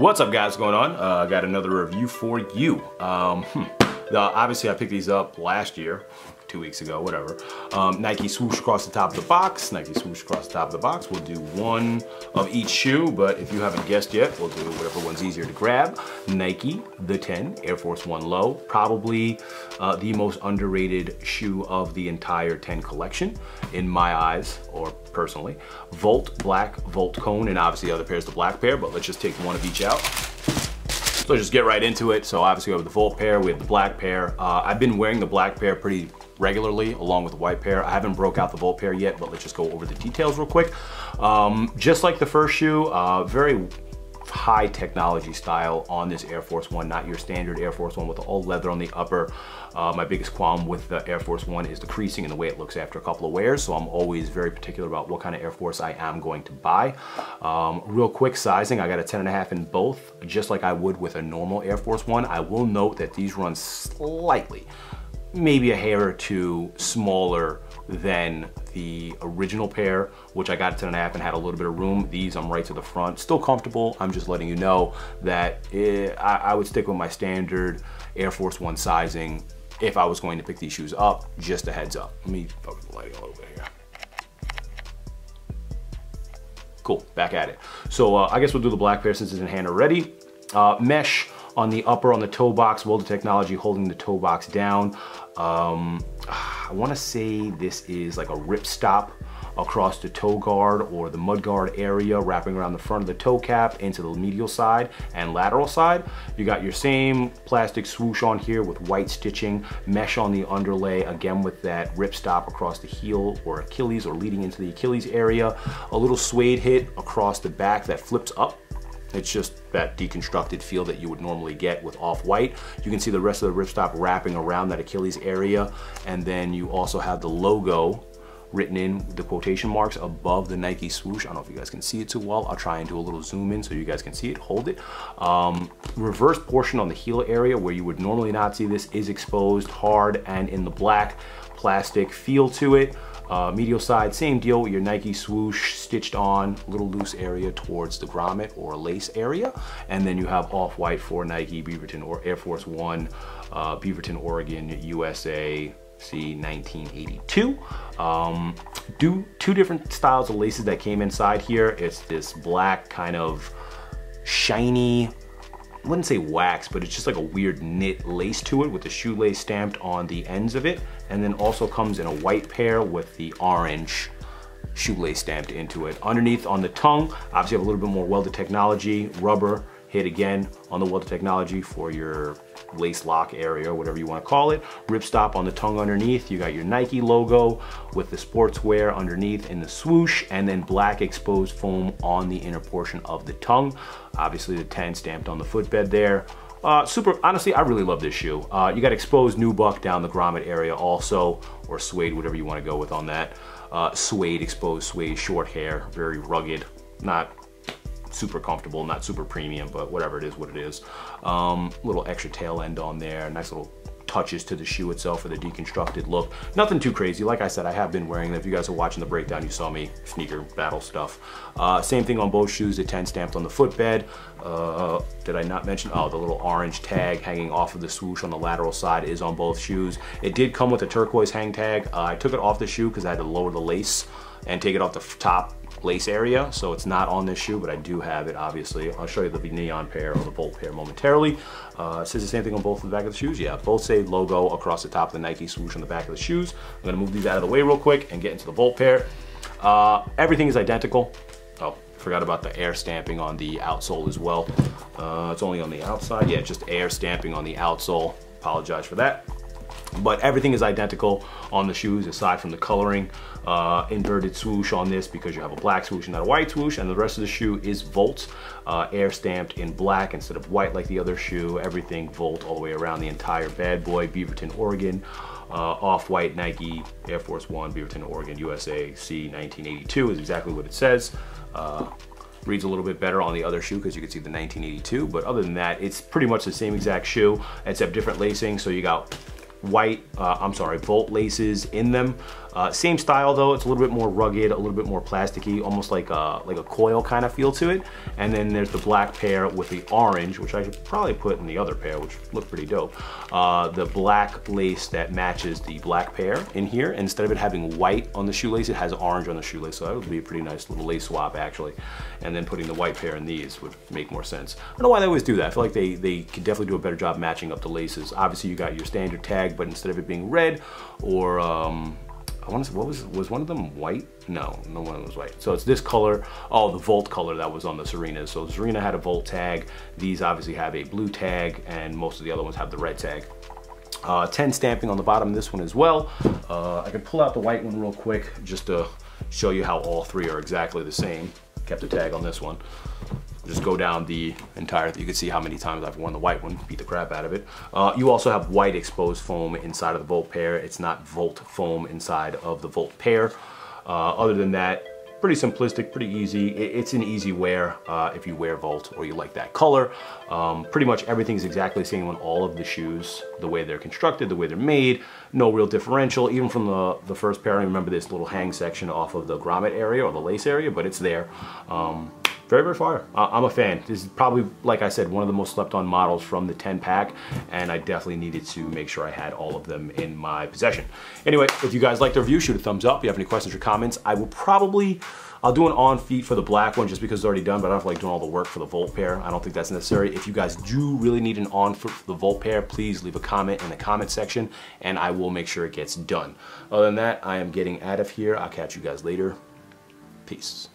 What's up guys, what's going on? I got another review for you. Obviously I picked these up last year, 2 weeks ago, whatever. Nike swoosh across the top of the box, Nike swoosh across the top of the box. We'll do one of each shoe, but if you haven't guessed yet, we'll do whatever one's easier to grab. Nike, the 10, Air Force 1 Low, probably the most underrated shoe of the entire 10 collection, in my eyes, or personally. Volt, black, Volt cone, and obviously the other pair is the black pair, but let's just take one of each out. So just get right into it. So obviously we have the Volt pair, we have the black pair. I've been wearing the black pair pretty regularly along with the white pair. I haven't broke out the Volt pair yet, but let's just go over the details real quick. Just like the first shoe, very high technology style on this Air Force 1, not your standard Air Force 1 with the all leather on the upper. My biggest qualm with the Air Force 1 is the creasing and the way it looks after a couple of wears, so I'm always very particular about what kind of Air Force I am going to buy. Real quick sizing, I got a 10.5 in both, just like I would with a normal Air Force 1. I will note that these run slightly, maybe a hair or two smaller than the original pair, which I got 10.5 and had a little bit of room. These I'm right to the front, still comfortable. I'm just letting you know that I would stick with my standard Air Force 1 sizing if I was going to pick these shoes up. Just a heads up. Let me focus the lighting a little bit here. Cool, back at it. So I guess we'll do the black pair since it's in hand already. Mesh on the upper, on the toe box, welded technology holding the toe box down. I want to say this is like a rip stop across the toe guard or the mud guard area, wrapping around the front of the toe cap into the medial side and lateral side. You got your same plastic swoosh on here with white stitching, mesh on the underlay, again with that rip stop across the heel or Achilles or leading into the Achilles area. A little suede hit across the back that flips up. It's just that deconstructed feel that you would normally get with off-white. You can see the rest of the ripstop wrapping around that Achilles area. And then you also have the logo written in the quotation marks above the Nike swoosh. I don't know if you guys can see it too well. I'll try and do a little zoom in so you guys can see it. Hold it. Reverse portion on the heel area where you would normally not see this is exposed, hard, and in the black plastic feel to it. Medial side, same deal with your Nike swoosh stitched on, little loose area towards the grommet or lace area. And then you have off-white for Nike, Beaverton, or Air Force 1, Beaverton, Oregon, USA, C 1982. Two different styles of laces that came inside here. It's this black kind of shiny, I wouldn't say wax, but it's just like a weird knit lace to it with the shoelace stamped on the ends of it. And then also comes in a white pair with the orange shoelace stamped into it. Underneath on the tongue, obviously you have a little bit more welded technology, rubber hit again on the welded technology for your lace lock area, whatever you want to call it. Ripstop on the tongue underneath. You got your Nike logo with the sportswear underneath in the swoosh, and then black exposed foam on the inner portion of the tongue. Obviously the 10 stamped on the footbed there. Honestly, I really love this shoe. You got exposed nubuck down the grommet area also, or suede, whatever you want to go with on that. Suede, exposed suede, short hair, very rugged, not super comfortable, not super premium, but whatever it is, what it is. Little extra tail end on there, nice little touches to the shoe itself for the deconstructed look. Nothing too crazy. Like I said, I have been wearing them. If you guys are watching the breakdown, you saw me sneaker battle stuff. Same thing on both shoes, the 10 stamped on the footbed. Did I not mention? Oh, the little orange tag hanging off of the swoosh on the lateral side is on both shoes. It did come with a turquoise hang tag. I took it off the shoe because I had to lower the lace and take it off the top lace area, so it's not on this shoe, but I do have it, obviously. I'll show you the neon pair or the Volt pair momentarily. It says the same thing on both of the back of the shoes. Yeah, both say logo across the top of the Nike swoosh on the back of the shoes. I'm gonna move these out of the way real quick and get into the Volt pair. Everything is identical. Oh, forgot about the air stamping on the outsole as well. It's only on the outside. Yeah, just air stamping on the outsole. Apologize for that. But everything is identical on the shoes aside from the coloring. Inverted swoosh on this because you have a black swoosh and not a white swoosh, and the rest of the shoe is Volt, air stamped in black instead of white like the other shoe. Everything Volt all the way around the entire bad boy. Beaverton, Oregon, off-white Nike, Air Force 1, Beaverton, Oregon, USA, C 1982 is exactly what it says. Reads a little bit better on the other shoe because you can see the 1982, but other than that, it's pretty much the same exact shoe except different lacing. So you got Volt laces in them. Same style though, it's a little bit more rugged, a little bit more plasticky, almost like a coil kind of feel to it. And then there's the black pair with the orange, which I should probably put in the other pair, which look pretty dope. The black lace that matches the black pair in here. Instead of it having white on the shoelace, it has orange on the shoelace. So that would be a pretty nice little lace swap actually. And then putting the white pair in these would make more sense. I don't know why they always do that. I feel like they could definitely do a better job matching up the laces. Obviously you got your standard tag, but instead of it being red or I want to say, was one of them white? No, no one was white. So it's this color. Oh, the Volt color that was on the Serenas. So the Serena had a Volt tag. These obviously have a blue tag, and most of the other ones have the red tag. 10 stamping on the bottom of this one as well. I can pull out the white one real quick just to show you how all three are exactly the same. Kept a tag on this one. Just go down the entire, you can see how many times I've worn the white one, beat the crap out of it. You also have white exposed foam inside of the Volt pair. It's not Volt foam inside of the Volt pair. Other than that, pretty simplistic, pretty easy. It's an easy wear if you wear Volt or you like that color. Pretty much everything is exactly the same on all of the shoes, the way they're constructed, the way they're made. No real differential, even from the first pair. I remember this little hang section off of the grommet area or the lace area, but it's there. Very, very fire. I'm a fan. This is probably, like I said, one of the most slept on models from the 10 pack, and I definitely needed to make sure I had all of them in my possession. Anyway, if you guys liked the review, shoot a thumbs up. If you have any questions or comments, I'll do an on feet for the black one just because it's already done, but I don't feel like doing all the work for the Volt pair. I don't think that's necessary. If you guys do really need an on foot for the Volt pair, please leave a comment in the comment section and I will make sure it gets done. Other than that, I am getting out of here. I'll catch you guys later. Peace.